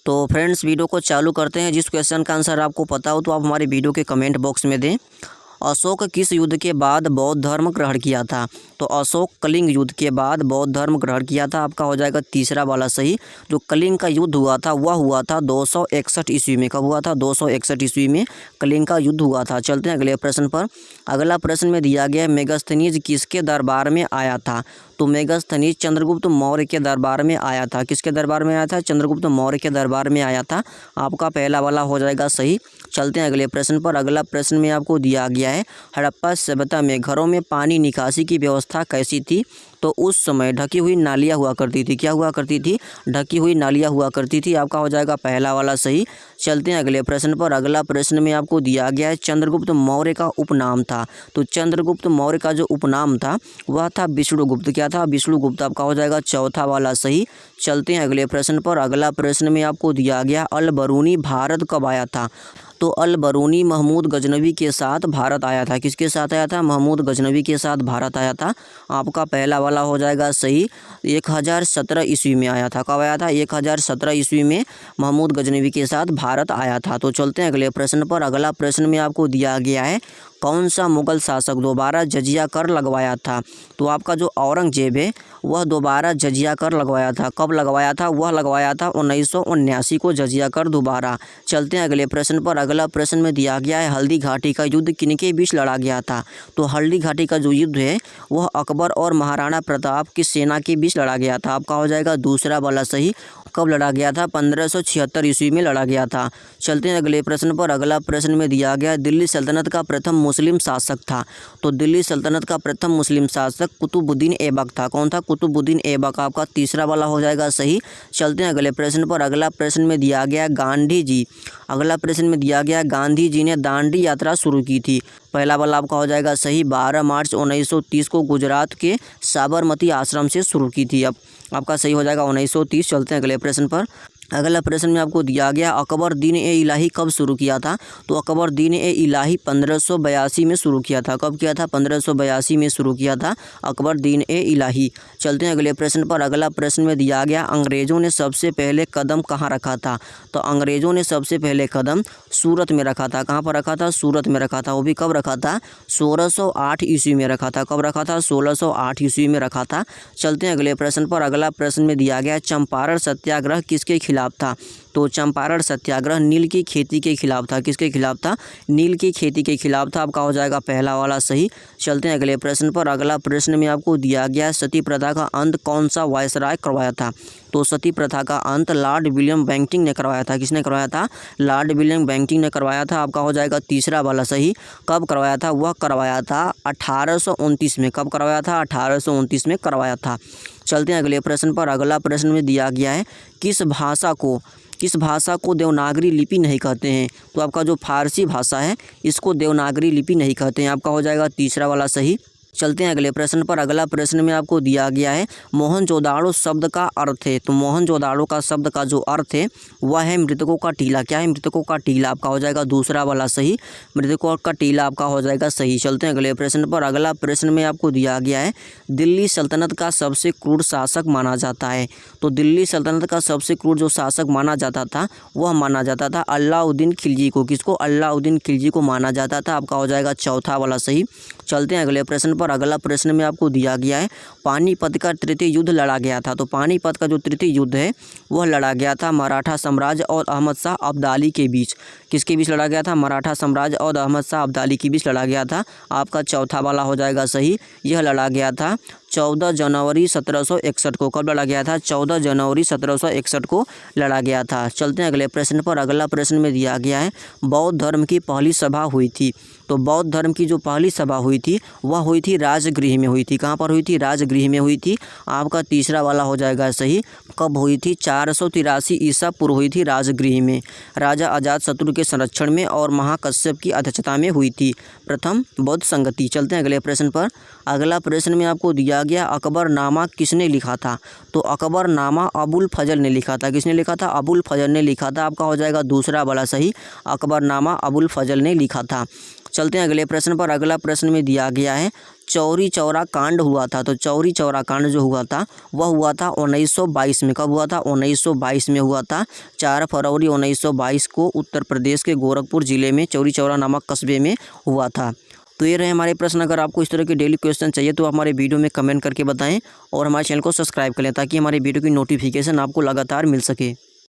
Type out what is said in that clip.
तो friends video को चालू करते हैं। जिस क्वेश्चन का आंसर आपको पता हो तो आप हमारे वीडियो के कमेंट बॉक्स में दें। अशोक किस युद्ध के बाद बौद्ध धर्म ग्रहण किया था? तो अशोक कलिंग युद्ध के बाद बौद्ध धर्म ग्रहण किया था। आपका हो जाएगा तीसरा वाला सही। जो कलिंग का युद्ध हुआ था वह हुआ था 261 ईस्वी में। कब हुआ था? 261 ईस्वी में कलिंग का युद्ध हुआ था। चलते हैं अगले प्रश्न पर। अगला प्रश्न में दिया गया मेगास्थनीज किसके दरबार में आया था? तो मेगास्थनीज चंद्रगुप्त मौर्य के दरबार में आया था। किसके दरबार में आया था? चंद्रगुप्त मौर्य के दरबार में आया था। आपका पहला वाला हो जाएगा सही। चलते हैं अगले प्रश्न पर। अगला प्रश्न में आपको दिया गया है हड़प्पा सभ्यता में घरों में पानी निकासी की व्यवस्था कैसी थी? तो उस समय ढकी हुई नालियाँ हुआ करती थी। क्या हुआ करती थी? ढकी हुई नालियाँ हुआ करती थी। आपका हो जाएगा पहला वाला सही। चलते हैं अगले प्रश्न पर। अगला प्रश्न में आपको दिया गया है चंद्रगुप्त मौर्य का उपनाम था। तो चंद्रगुप्त मौर्य का जो उपनाम था वह था विष्णुगुप्त। क्या था? विष्णुगुप्त। आपका हो जाएगा चौथा वाला सही। चलते हैं अगले प्रश्न पर। अगला प्रश्न में आपको दिया गया अल बरूनी भारत कब आया था? तो अल बरूनी महमूद गजनवी के साथ भारत आया था। किसके साथ आया था? महमूद गजनवी के साथ भारत आया था। आपका पहला वाला हो जाएगा सही। 1017 ईस्वी में आया था। कब आया था? 1017 ईस्वी में महमूद गजनवी के साथ भारत आया था। तो चलते हैं अगले प्रश्न पर। अगला प्रश्न में आपको दिया गया है कौन सा मुगल शासक दोबारा जजिया कर लगवाया था? तो आपका जो औरंगजेब है वह दोबारा जजिया कर लगवाया था। कब लगवाया था? वह लगवाया था 1979 को जजिया कर दोबारा। चलते हैं अगले प्रश्न पर। अगला प्रश्न में दिया गया है हल्दी घाटी का युद्ध किनके बीच लड़ा गया था? तो हल्दी घाटी का जो युद्ध है वह अकबर और महाराणा प्रताप की सेना के बीच लड़ा गया था। आपका हो जाएगा दूसरा वाला सही। कब लड़ा गया था? 1576 ईस्वी में लड़ा गया था। चलते हैं अगले प्रश्न पर। अगला प्रश्न में दिया गया दिल्ली सल्तनत का प्रथम मुस्लिम शासक था। तो दिल्ली सल्तनत का प्रथम मुस्लिम शासक कुतुबुद्दीन ऐबक था। कौन था? कुतुबुद्दीन ऐबक। आपका तीसरा वाला हो जाएगा सही। चलते हैं अगले प्रश्न पर। अगला प्रश्न में दिया गया गांधी जी। अगला प्रश्न में दिया गया गांधी जी ने दांडी यात्रा शुरू की थी। पहला वाला आपका हो जाएगा सही। 12 मार्च 1930 को गुजरात के साबरमती आश्रम से शुरू की थी। अब आपका सही हो जाएगा 1930। चलते हैं अगले प्रश्न पर। अगला प्रश्न में आपको दिया गया अकबर दीन ए इलाही कब शुरू किया था? तो अकबर दीन ए इलाही 1582 में शुरू किया था। कब किया था? 1582 में शुरू किया था अकबर दीन ए इलाही। चलते हैं अगले प्रश्न पर। अगला प्रश्न में दिया गया अंग्रेज़ों ने सबसे पहले कदम कहाँ रखा था? तो अंग्रेज़ों ने सबसे पहले कदम सूरत में रखा था। कहाँ पर रखा था? सूरत में रखा था। वो भी कब रखा था? 1608 ईस्वी में रखा था। कब रखा था? 1608 ईस्वी में रखा था। चलते हैं अगले प्रश्न पर। अगला प्रश्न में दिया गया चंपारण सत्याग्रह किसके खिलाफ था? तो चंपारण सत्याग्रह नील की खेती के खिलाफ था। किसके खिलाफ था? नील की खेती के खिलाफ था। आपका हो जाएगा पहला वाला सही। चलते हैं अगले प्रश्न पर। अगला प्रश्न में आपको दिया गया सती प्रथा का अंत कौन सा वायसराय करवाया था? तो सती प्रथा का अंत लॉर्ड विलियम बेंटिंक ने करवाया था। किसने करवाया था? लॉर्ड विलियम बेंटिंक ने करवाया था। आपका हो जाएगा तीसरा वाला सही। कब करवाया था? वह करवाया था 1829 में। कब करवाया था? 1829 में करवाया था। चलते हैं अगले प्रश्न पर। अगला प्रश्न में दिया गया है किस भाषा को देवनागरी लिपि नहीं कहते हैं? तो आपका जो फारसी भाषा है इसको देवनागरी लिपि नहीं कहते हैं। आपका हो जाएगा तीसरा वाला सही। चलते हैं अगले प्रश्न पर। अगला प्रश्न में आपको दिया गया है मोहनजोदाड़ो शब्द का अर्थ है। तो मोहनजोदाड़ो का शब्द का जो अर्थ है वह है मृतकों का टीला। क्या है? मृतकों का टीला। आपका हो जाएगा दूसरा वाला सही। मृतकों का टीला आपका हो जाएगा सही। चलते हैं अगले प्रश्न पर। अगला प्रश्न में आपको दिया गया है दिल्ली सल्तनत का सबसे क्रूर शासक माना जाता है। तो दिल्ली सल्तनत का सबसे क्रूर जो शासक माना जाता था वह माना जाता था अलाउद्दीन खिलजी को। किसको? अलाउद्दीन खिलजी को माना जाता था। आपका हो जाएगा चौथा वाला सही। चलते हैं अगले प्रश्न पर। अगला प्रश्न में आपको दिया गया है पानीपत का तृतीय युद्ध लड़ा गया था। तो पानीपत का जो तृतीय युद्ध है वह लड़ा गया था मराठा साम्राज्य और अहमद शाह अब्दाली के बीच। किसके बीच लड़ा गया था? मराठा साम्राज्य और अहमद शाह अब्दाली के बीच लड़ा गया था। आपका चौथा वाला हो जाएगा सही। यह लड़ा गया था 14 जनवरी 1761 को। कब लड़ा गया था? 14 जनवरी 1761 को लड़ा गया था। चलते हैं अगले प्रश्न पर। अगला प्रश्न में दिया गया है बौद्ध धर्म की पहली सभा हुई थी। तो बौद्ध धर्म की जो पहली सभा हुई थी वह हुई थी राजगृह में हुई थी। कहाँ पर हुई थी? राजगृह में हुई थी। आपका तीसरा वाला हो जाएगा सही। कब हुई थी? 483 ईसा पूर्व हुई थी राजगृह में। राजा अजातशत्रु के संरक्षण में और महाकश्यप की अध्यक्षता में हुई थी प्रथम बौद्ध संगति। चलते हैं अगले प्रश्न पर। अगला प्रश्न में आपको दिया गया अकबरनामा किसने लिखा था? तो अकबरनामा अबुल फजल ने लिखा था। किसने लिखा था? अबुल फजल ने लिखा था। आपका हो जाएगा दूसरा वाला सही। अकबरनामा अबुल फजल ने लिखा था। चलते हैं अगले प्रश्न पर। अगला प्रश्न में दिया गया है चौरी चौरा कांड हुआ था। तो चौरी चौरा कांड जो हुआ था वह हुआ था 1922 में। कब हुआ था? 1922 में हुआ था। 4 फरवरी 1922 को उत्तर प्रदेश के गोरखपुर ज़िले में चौरी चौरा नामक कस्बे में हुआ था। तो ये रहे हमारे प्रश्न। अगर आपको इस तरह के डेली क्वेश्चन चाहिए तो आप हमारे वीडियो में कमेंट करके बताएं और हमारे चैनल को सब्सक्राइब कर लें ताकि हमारे वीडियो की नोटिफिकेशन आपको लगातार मिल सके।